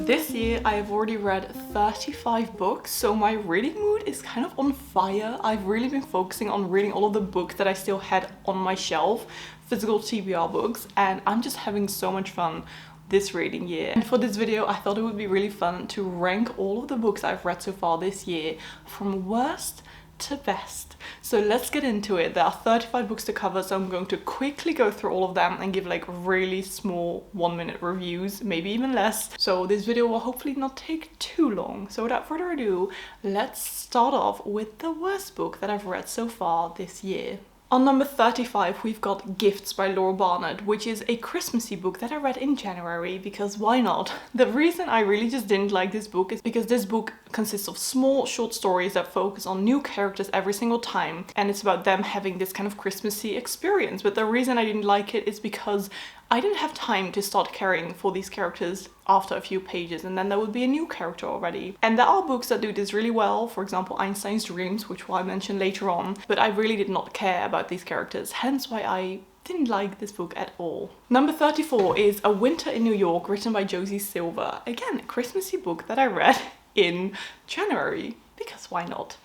This year I have already read 35 books, so my reading mood is kind of on fire. I've really been focusing on reading all of the books that I still had on my shelf, physical TBR books, and I'm just having so much fun this reading year. And for this video I thought it would be really fun to rank all of the books I've read so far this year from worst to best. So let's get into it. There are 35 books to cover, so I'm going to quickly go through all of them and give like really small 1-minute reviews, maybe even less. So this video will hopefully not take too long. So without further ado, let's start off with the worst book that I've read so far this year. On number 35, we've got Gifts by Laura Barnett, which is a Christmassy book that I read in January, because why not? The reason I really just didn't like this book is because this book consists of small, short stories that focus on new characters every single time, and it's about them having this kind of Christmassy experience. But the reason I didn't like it is because I didn't have time to start caring for these characters after a few pages, and then there would be a new character already. And there are books that do this really well, for example Einstein's Dreams, which I'll mention later on, but I really did not care about these characters, hence why I didn't like this book at all. Number 34 is A Winter in New York, written by Josie Silver. Again, a Christmassy book that I read in January, because why not?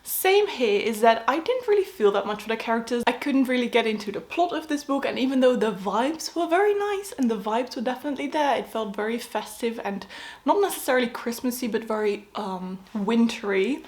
Same here is that I didn't really feel that much for the characters. I couldn't really get into the plot of this book, and even though the vibes were very nice and the vibes were definitely there, it felt very festive and not necessarily Christmassy but very wintry.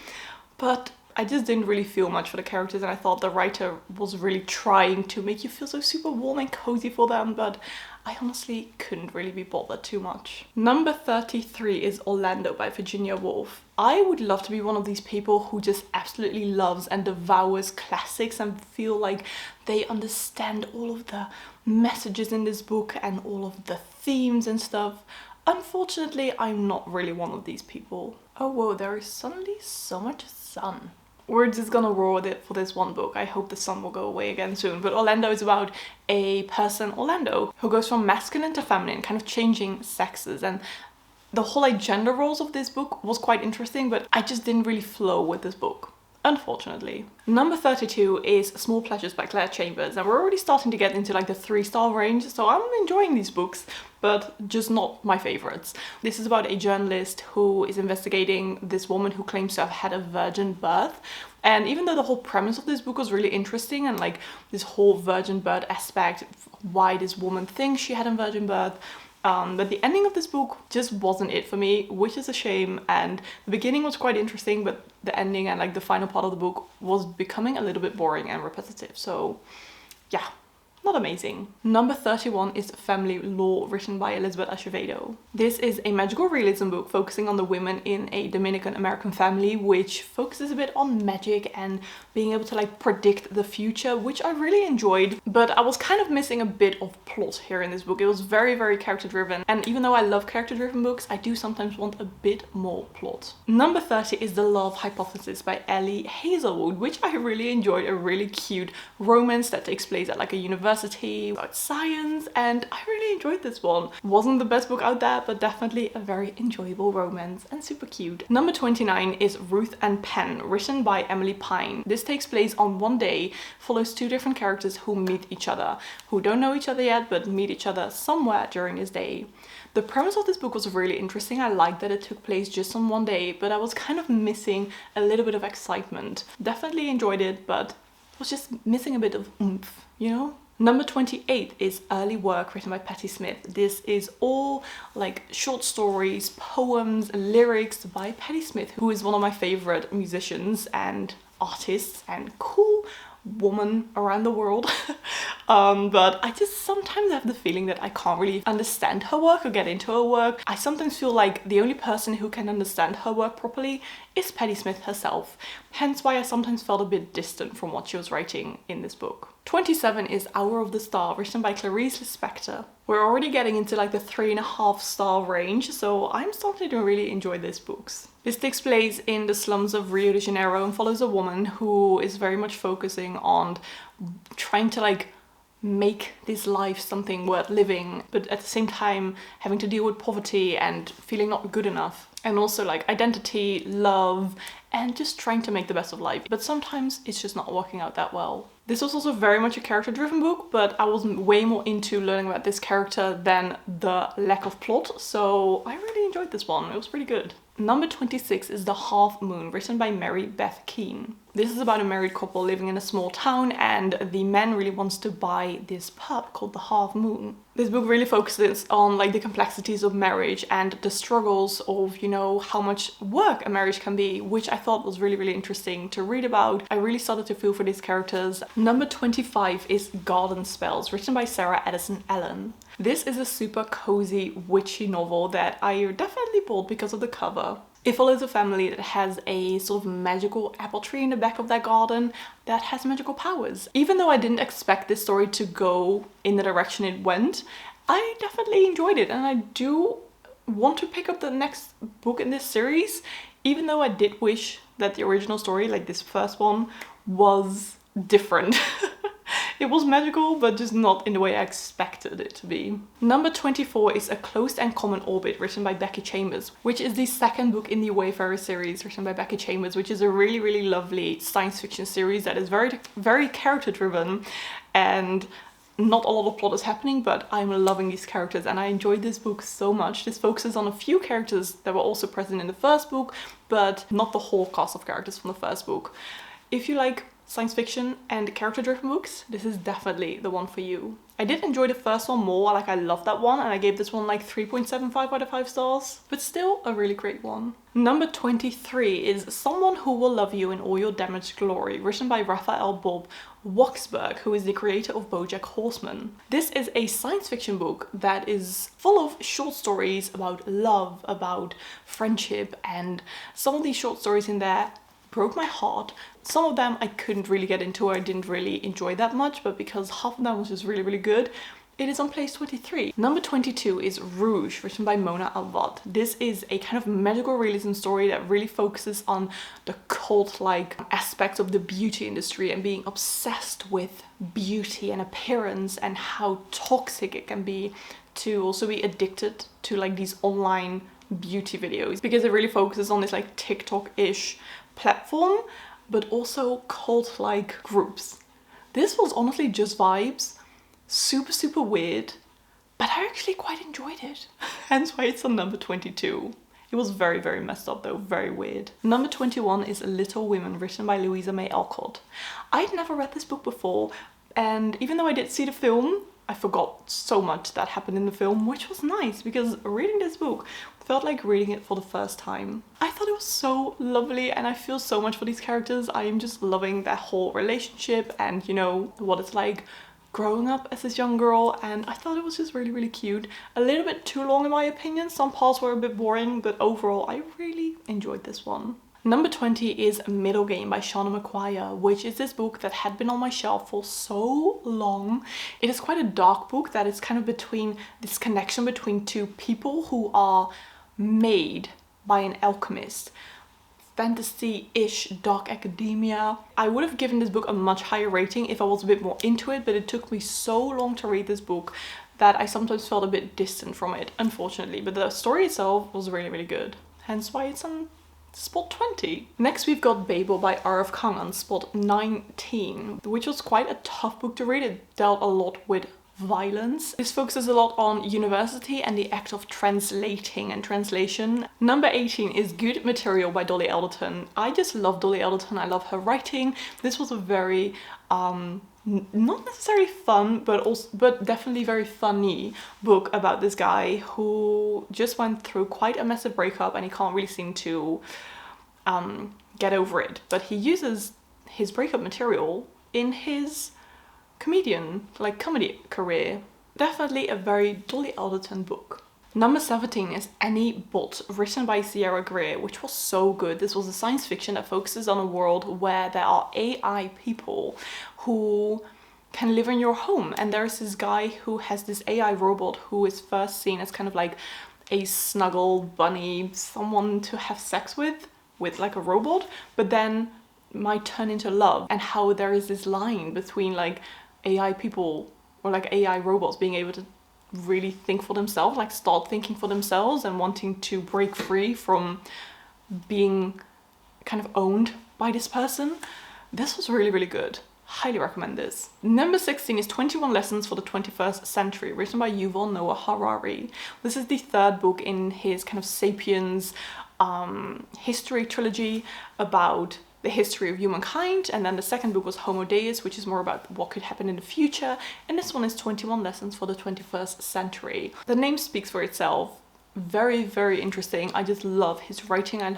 But I just didn't really feel much for the characters, and I thought the writer was really trying to make you feel so super warm and cozy for them, but I honestly couldn't really be bothered too much. Number 33 is Orlando by Virginia Woolf. I would love to be one of these people who just absolutely loves and devours classics and feel like they understand all of the messages in this book and all of the themes and stuff. Unfortunately, I'm not really one of these people. Oh whoa, there is suddenly so much sun. We're just gonna roar with it for this one book. I hope the sun will go away again soon. But Orlando is about a person, Orlando, who goes from masculine to feminine, kind of changing sexes. And the whole like gender roles of this book was quite interesting, but I just didn't really flow with this book, unfortunately. Number 32 is Small Pleasures by Claire Chambers, and we're already starting to get into like the 3-star range, so I'm enjoying these books, but just not my favorites. This is about a journalist who is investigating this woman who claims to have had a virgin birth. And even though the whole premise of this book was really interesting, and like this whole virgin birth aspect, why this woman thinks she had a virgin birth, but the ending of this book just wasn't it for me, which is a shame. And the beginning was quite interesting, but the ending and like the final part of the book was becoming a little bit boring and repetitive. So yeah, not amazing. Number 31 is Family Law, written by Elizabeth Acevedo. This is a magical realism book focusing on the women in a Dominican American family, which focuses a bit on magic and being able to like predict the future, which I really enjoyed. But I was kind of missing a bit of plot here in this book. It was very, very character driven. And even though I love character driven books, I do sometimes want a bit more plot. Number 30 is The Love Hypothesis by Ellie Hazelwood, which I really enjoyed. A really cute romance that takes place at like a university about science, and I really enjoyed this one. Wasn't the best book out there, but definitely a very enjoyable romance and super cute. Number 29 is Ruth and Penn, written by Emily Pine. This takes place on one day, follows 2 different characters who meet each other, who don't know each other yet, but meet each other somewhere during this day. The premise of this book was really interesting. I liked that it took place just on one day, but I was kind of missing a little bit of excitement. Definitely enjoyed it, but was just missing a bit of oomph, you know? Number 28 is Early Work, written by Patti Smith. This is all like short stories, poems, lyrics by Patti Smith, who is one of my favorite musicians and artists and cool woman around the world. But I just sometimes have the feeling that I can't really understand her work or get into her work. I sometimes feel like the only person who can understand her work properly is Patti Smith herself, hence why I sometimes felt a bit distant from what she was writing in this book. 27 is Hour of the Star, written by Clarice Lispector. We're already getting into like the 3.5-star range, so I'm starting to really enjoy these books. This takes place in the slums of Rio de Janeiro and follows a woman who is very much focusing on trying to like make this life something worth living, but at the same time having to deal with poverty and feeling not good enough. and also like identity, love, and just trying to make the best of life. But sometimes it's just not working out that well. This was also very much a character-driven book, but I was way more into learning about this character than the lack of plot, so I really enjoyed this one. It was pretty good. Number 26 is The Half Moon, written by Mary Beth Keane. This is about a married couple living in a small town, and the man really wants to buy this pub called The Half Moon. This book really focuses on like the complexities of marriage and the struggles of, you know, how much work a marriage can be, which I thought was really, really interesting to read about. I really started to feel for these characters. Number 25 is Garden Spells, written by Sara Addison Allen. This is a super cozy, witchy novel that I definitely bought because of the cover. It follows a family that has a sort of magical apple tree in the back of their garden that has magical powers. Even though I didn't expect this story to go in the direction it went, I definitely enjoyed it, and I do want to pick up the next book in this series, even though I did wish that the original story, like this first one, was different. It was magical, but just not in the way I expected it to be. Number 24 is A Closed and Common Orbit, written by Becky Chambers, which is the second book in the Wayfarer series, written by Becky Chambers, which is a really, really lovely science fiction series that is very, very character driven, and not a lot of plot is happening, but I'm loving these characters and I enjoyed this book so much. This focuses on a few characters that were also present in the first book, but not the whole cast of characters from the first book. If you like science fiction and character-driven books, this is definitely the one for you. I did enjoy the first one more, like I loved that one, and I gave this one like 3.75 out of 5 stars, but still a really great one. Number 23 is Someone Who Will Love You in All Your Damaged Glory, written by Raphael Bob Waksberg, who is the creator of BoJack Horseman. This is a science fiction book that is full of short stories about love, about friendship, and some of these short stories in there broke my heart. Some of them I couldn't really get into, or I didn't really enjoy that much, but because half of them was just really, really good, it is on place 23. Number 22 is Rouge, written by Mona Awad. This is a kind of magical realism story that really focuses on the cult-like aspects of the beauty industry and being obsessed with beauty and appearance, and how toxic it can be to also be addicted to like these online beauty videos, because it really focuses on this like TikTok-ish platform, but also cult-like groups. This was honestly just vibes, super, super weird, but I actually quite enjoyed it. Hence why it's on number 22. It was very, very messed up though, very weird. Number 21 is Little Women, written by Louisa May Alcott. I'd never read this book before, and even though I did see the film, I forgot so much that happened in the film, which was nice because reading this book felt like reading it for the first time. I thought it was so lovely and I feel so much for these characters. I am just loving their whole relationship and, you know, what it's like growing up as this young girl, and I thought it was just really, really cute. A little bit too long in my opinion. Some parts were a bit boring, but overall I really enjoyed this one. Number 20 is Middle Game by Shauna McQuire, which is this book that had been on my shelf for so long. It is quite a dark book that is kind of between this connection between two people who are made by an alchemist. Fantasy-ish, dark academia. I would have given this book a much higher rating if I was a bit more into it, but it took me so long to read this book that I sometimes felt a bit distant from it, unfortunately. But the story itself was really, really good. Hence why it's on spot 20. Next we've got Babel by R.F. Kang on spot 19, which was quite a tough book to read. It dealt a lot with violence. This focuses a lot on university and the act of translating and translation. Number 18 is Good Material by Dolly Alderton. I just love Dolly Alderton. I love her writing. This was a very not necessarily fun, but definitely very funny book about this guy who just went through quite a massive breakup and he can't really seem to get over it. But he uses his breakup material in his comedy career. Definitely a very Dolly Alderton book. Number 17 is Any Bot, written by Sierra Greer, which was so good. This was a science fiction that focuses on a world where there are AI people who can live in your home. And there's this guy who has this AI robot who is first seen as kind of like a snuggle bunny, someone to have sex with like a robot, but then might turn into love. And how there is this line between like AI people or like AI robots being able to really think for themselves, like start thinking for themselves and wanting to break free from being kind of owned by this person. This was really, really good. Highly recommend this. Number 16 is 21 Lessons for the 21st Century, written by Yuval Noah Harari. This is the third book in his kind of Sapiens history trilogy about the history of humankind, and then the second book was Homo Deus, which is more about what could happen in the future, and this one is 21 Lessons for the 21st Century. The name speaks for itself. Very, very interesting. I just love his writing. I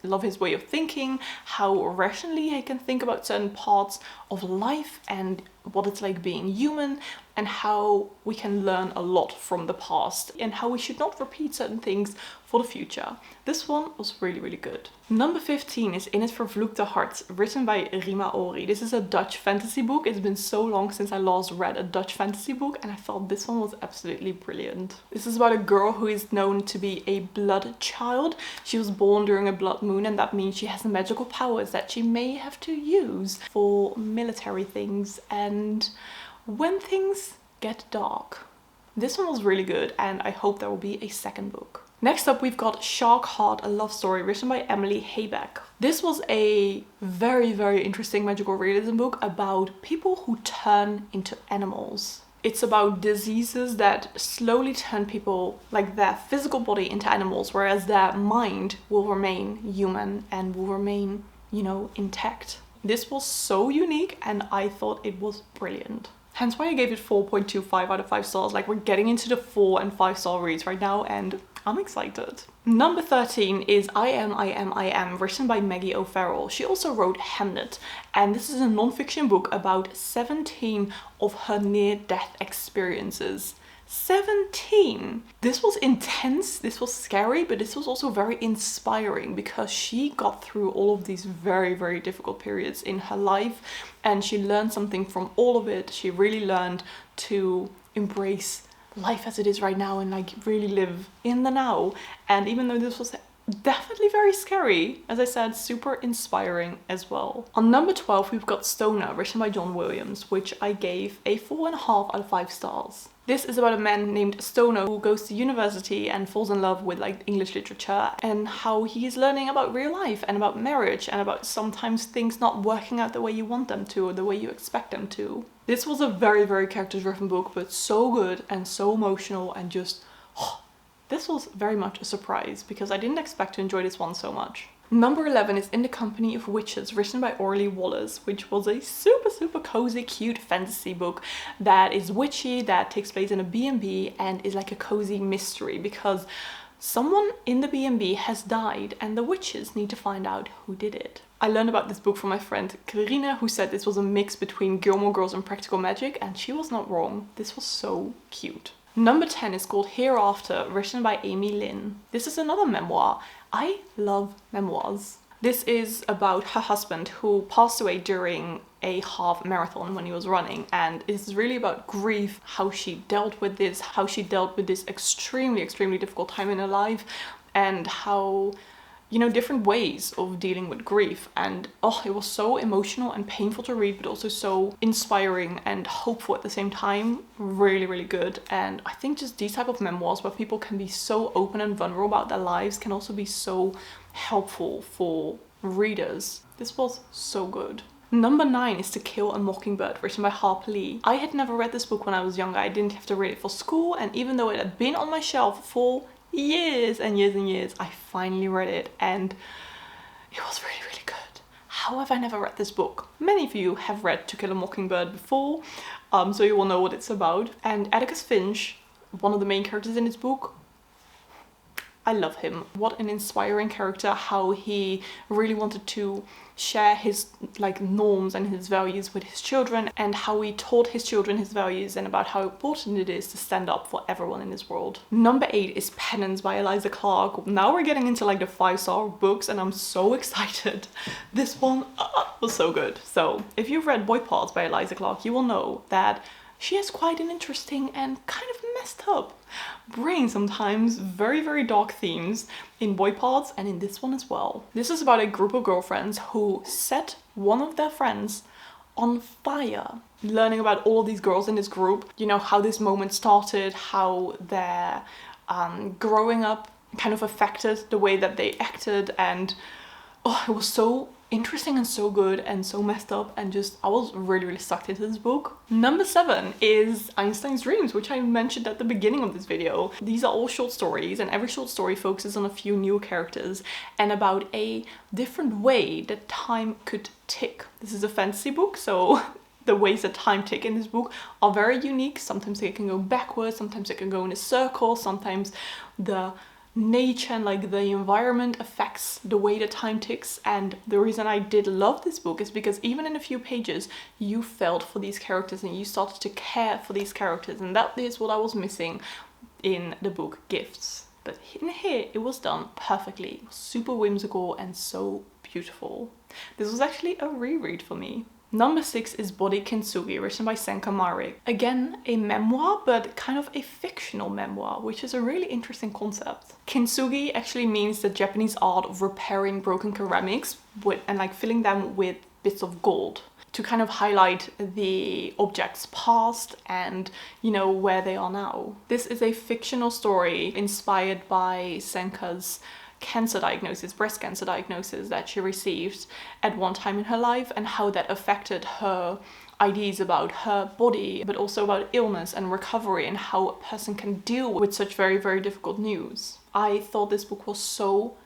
love his way of thinking, how rationally he can think about certain parts of life and what it's like being human, and how we can learn a lot from the past and how we should not repeat certain things for the future. This one was really, really good. Number 15 is In het vervloekte hart, written by Rima Ori. This is a Dutch fantasy book. It's been so long since I last read a Dutch fantasy book, and I thought this one was absolutely brilliant. This is about a girl who is known to be a blood child. She was born during a blood moon, and that means she has magical powers that she may have to use for military things and when things get dark. This one was really good, and I hope there will be a second book. Next up, we've got Shark Heart, a love story, written by Emily Haybeck. This was a very, very interesting magical realism book about people who turn into animals. It's about diseases that slowly turn people, like their physical body, into animals, whereas their mind will remain human and will remain, you know, intact. This was so unique, and I thought it was brilliant. Hence why I gave it 4.25 out of 5 stars. Like, we're getting into the 4 and 5 star reads right now, and I'm excited. Number 13 is I Am, written by Maggie O'Farrell. She also wrote Hamnet, and this is a non-fiction book about 17 of her near-death experiences. 17! This was intense, this was scary, but this was also very inspiring because she got through all of these very, very difficult periods in her life, and she learned something from all of it. She really learned to embrace life as it is right now and like really live in the now. And even though this was definitely very scary, as I said, super inspiring as well. On number 12, we've got Stoner, written by John Williams, which I gave a 4.5 out of 5 stars. This is about a man named Stoner who goes to university and falls in love with like English literature, and how he is learning about real life and about marriage and about sometimes things not working out the way you want them to or the way you expect them to. This was a very, very character-driven book, but so good and so emotional, and just this was very much a surprise because I didn't expect to enjoy this one so much. Number 11 is In the Company of Witches, written by Orly Wallace, which was a super, super cozy, cute fantasy book that is witchy, that takes place in a B&B and is like a cozy mystery because someone in the B&B has died and the witches need to find out who did it. I learned about this book from my friend Karina, who said this was a mix between Gilmore Girls and Practical Magic, and she was not wrong. This was so cute. Number 10 is called Hereafter, written by Amy Lynn. This is another memoir. I love memoirs. This is about her husband who passed away during a half marathon when he was running, and it's really about grief, how she dealt with this, extremely, extremely difficult time in her life, and how, you know, different ways of dealing with grief. And oh, it was so emotional and painful to read, but also so inspiring and hopeful at the same time. Really, really good. And I think just these type of memoirs where people can be so open and vulnerable about their lives can also be so helpful for readers. This was so good. Number 9 is To Kill a Mockingbird, written by Harper Lee. I had never read this book when I was younger. I didn't have to read it for school, and even though it had been on my shelf for years and years and years, I finally read it, and it was really, really good. How have I never read this book? Many of you have read To Kill a Mockingbird before, so you will know what it's about. And Atticus Finch, one of the main characters in this book, I love him. What an inspiring character, how he really wanted to share his like norms and his values with his children, and how he taught his children his values and about how important it is to stand up for everyone in this world. Number 8 is Penance by Eliza Clark. Now we're getting into like the 5-star books, and I'm so excited. This one was so good. So if you've read Boy Parts by Eliza Clark, you will know that she has quite an interesting and kind of messed up brain sometimes. Very, very dark themes in Boy Parts and in this one as well. This is about a group of girlfriends who set one of their friends on fire. Learning about all these girls in this group, you know, how this moment started, how their growing up kind of affected the way that they acted, and oh, it was so interesting and so good and so messed up, and just I was really sucked into this book. Number 7 is Einstein's Dreams, which I mentioned at the beginning of this video. These are all short stories, and every short story focuses on a few new characters and about a different way that time could tick. This is a fantasy book, so the ways that time tick in this book are very unique. Sometimes it can go backwards, sometimes it can go in a circle, sometimes the nature and like the environment affects the way the time ticks. And the reason I did love this book is because even in a few pages you felt for these characters and you started to care for these characters, and that is what I was missing in the book Gifts. But in here it was done perfectly, super whimsical and so beautiful. This was actually a reread for me. Number 6 is Body Kintsugi, written by Senka Marik. Again, a memoir, but kind of a fictional memoir, which is a really interesting concept. Kintsugi actually means the Japanese art of repairing broken ceramics and like filling them with bits of gold to kind of highlight the object's past and, you know, where they are now. This is a fictional story inspired by Senka's cancer diagnosis, breast cancer diagnosis that she received at one time in her life, and how that affected her ideas about her body, but also about illness and recovery and how a person can deal with such very difficult news. I thought this book was so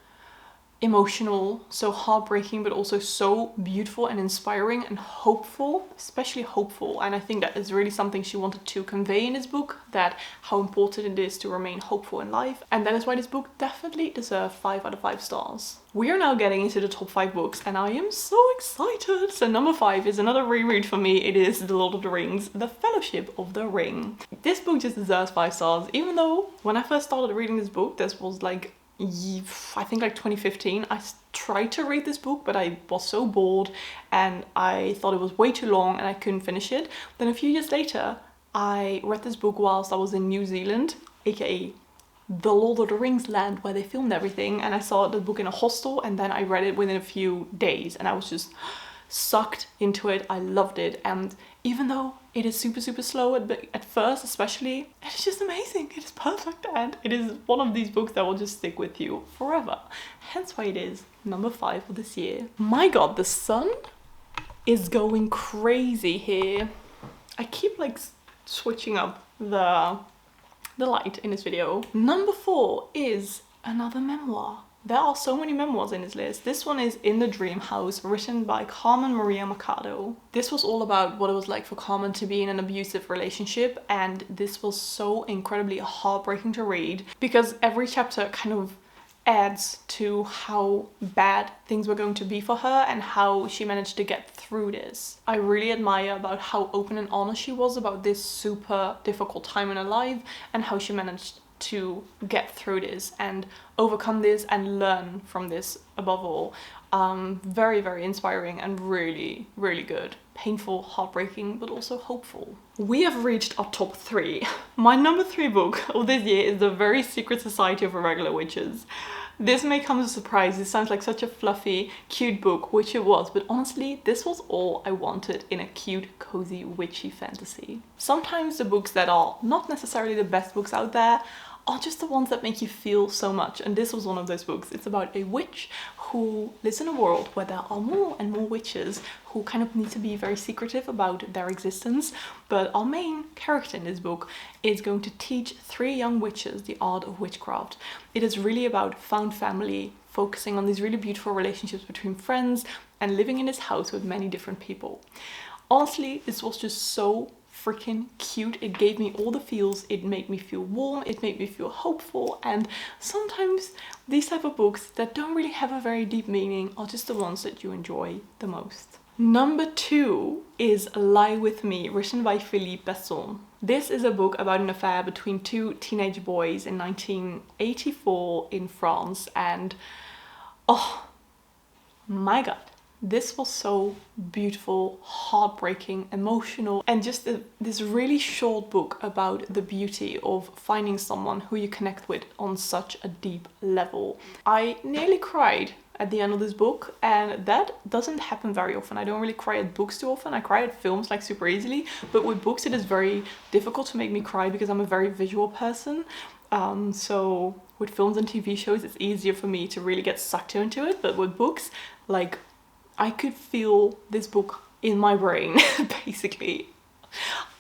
emotional, so heartbreaking, but also so beautiful and inspiring and hopeful, especially hopeful. And I think that is really something she wanted to convey in this book, that how important it is to remain hopeful in life. And that is why this book definitely deserves 5 out of 5 stars. We are now getting into the top 5 books and I am so excited. So number 5 is another reread for me. It is The Lord of the Rings, The Fellowship of the Ring. This book just deserves 5 stars, even though when I first started reading this book, this was like I think like 2015, I tried to read this book, but I was so bored and I thought it was way too long and I couldn't finish it. Then a few years later, I read this book whilst I was in New Zealand, aka the Lord of the Rings land where they filmed everything, and I saw the book in a hostel, and then I read it within a few days and I was just sucked into it. I loved it, and even though it is super slow at first especially, it's just amazing. It is perfect, and it is one of these books that will just stick with you forever. Hence why it is number 5 for this year. My god, the sun is going crazy here. I keep like switching up the light in this video. Number 4 is another memoir. There are so many memoirs in this list. This one is In the Dream House, written by Carmen Maria Machado. This was all about what it was like for Carmen to be in an abusive relationship, and this was so incredibly heartbreaking to read because every chapter kind of adds to how bad things were going to be for her and how she managed to get through this. I really admire about how open and honest she was about this super difficult time in her life and how she managed to get through this and overcome this and learn from this above all. Very inspiring and really good. Painful, heartbreaking, but also hopeful. We have reached our top 3. My number 3 book of this year is The Very Secret Society of Irregular Witches. This may come as a surprise. It sounds like such a fluffy, cute book, which it was, but honestly, this was all I wanted in a cute, cozy, witchy fantasy. Sometimes the books that are not necessarily the best books out there are just the ones that make you feel so much, and this was one of those books. It's about a witch who lives in a world where there are more and more witches who kind of need to be very secretive about their existence, but our main character in this book is going to teach 3 young witches the art of witchcraft. It is really about found family, focusing on these really beautiful relationships between friends and living in this house with many different people. Honestly, this was just so freaking cute. It gave me all the feels. It made me feel warm, it made me feel hopeful, and sometimes these type of books that don't really have a very deep meaning are just the ones that you enjoy the most. Number 2 is Lie With Me, written by Philippe Besson. This is a book about an affair between 2 teenage boys in 1984 in France, and oh my god, this was so beautiful, heartbreaking, emotional, and just this really short book about the beauty of finding someone who you connect with on such a deep level. I nearly cried at the end of this book, and that doesn't happen very often. I don't really cry at books too often. I cry at films like super easily, but with books it is very difficult to make me cry because I'm a very visual person. So with films and TV shows it's easier for me to really get sucked into it, but with books, like, I could feel this book in my brain basically.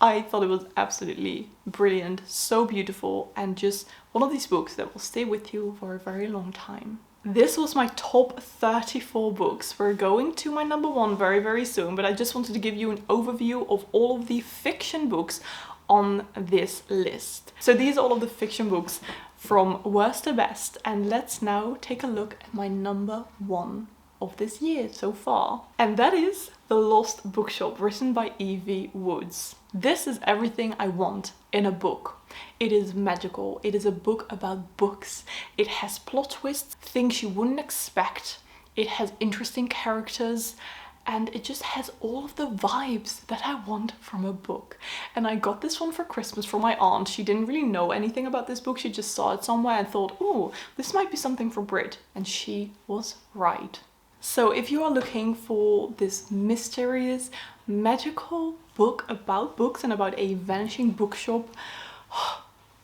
I thought it was absolutely brilliant, so beautiful, and just one of these books that will stay with you for a very long time. This was my top 34 books. We're going to my number one very, very soon, but I just wanted to give you an overview of all of the fiction books on this list. So these are all of the fiction books from worst to best, and let's now take a look at my number one of this year so far. And that is The Lost Bookshop, written by Evie Woods. This is everything I want in a book. It is magical. It is a book about books. It has plot twists, things you wouldn't expect. It has interesting characters, and it just has all of the vibes that I want from a book. And I got this one for Christmas from my aunt. She didn't really know anything about this book. She just saw it somewhere and thought, oh, this might be something for Britt. And she was right. So if you are looking for this mysterious, magical book about books and about a vanishing bookshop,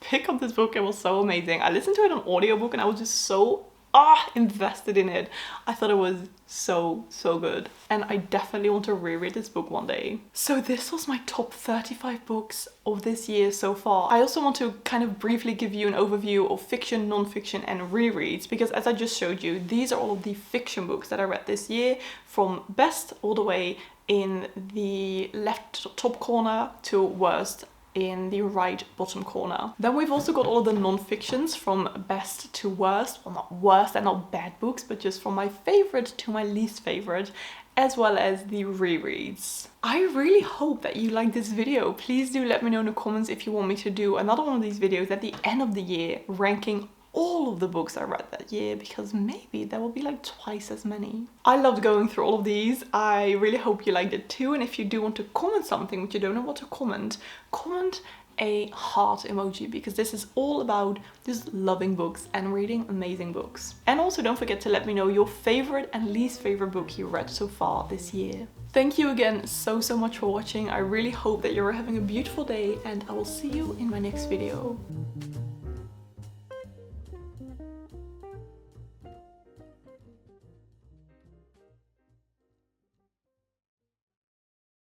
pick up this book. It was so amazing. I listened to it on audiobook and I was just so invested in it. I thought it was so good, and I definitely want to reread this book one day. So this was my top 35 books of this year so far. I also want to kind of briefly give you an overview of fiction, non-fiction and rereads, because as I just showed you, these are all of the fiction books that I read this year, from best all the way in the left top corner to worst in the right bottom corner. Then we've also got all of the non-fictions from best to worst. Well, not worst and not bad books, but just from my favorite to my least favorite, as well as the rereads. I really hope that you like this video. Please do let me know in the comments if you want me to do another one of these videos at the end of the year, ranking all of the books I read that year, because maybe there will be like twice as many. I loved going through all of these. I really hope you liked it too, and if you do want to comment something but you don't know what to comment a heart emoji, because this is all about just loving books and reading amazing books. And also don't forget to let me know your favorite and least favorite book you read so far this year. Thank you again so much for watching. I really hope that you're having a beautiful day, and I will see you in my next video.